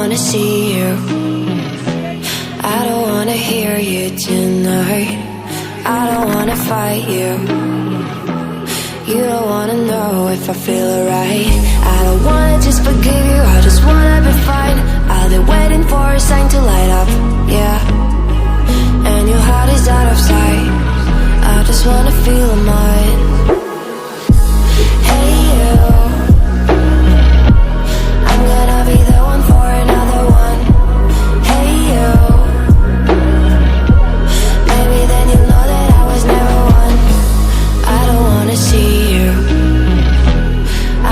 wanna see you. I don't wanna hear you tonight. I don't wanna fight you. You don't wanna know if I feel alright. I don't wanna just forgive you, I just wanna be fine. I'll be waiting for a sign to light up, yeah. And your heart is out of sight. I just wanna feel mine. Hey you, I'm gonna be the one for another one. Hey you, maybe then you'll know that I was never one. I don't wanna see you,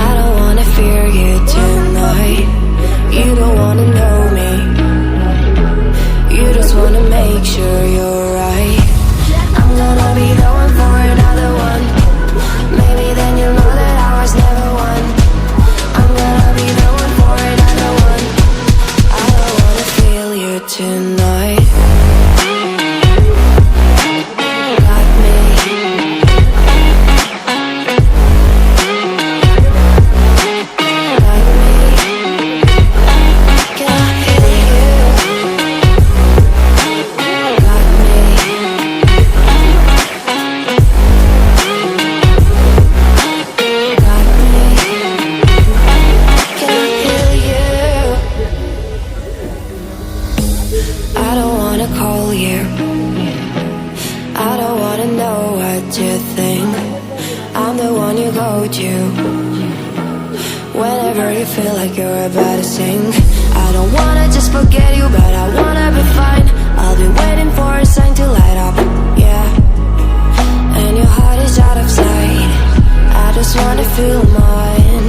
I don't wanna fear you tonight. You don't wanna know me, you just wanna make sure you're right. I'm gonna be the one for another one. Maybe then you'll know that I was never one. I'm gonna be the one for another one. I don't wanna feel you tonight. Got me. Got me. Can I hear you? Got me. Got me. Can I hear you? I don't wanna call you. I don't wanna know what you think. I'm the one you go to whenever you feel like you're about to sink. I don't wanna just forget you, but I wanna be fine. I'll be waiting for a sign to light up, yeah. And your heart is out of sight. I just wanna feel mine.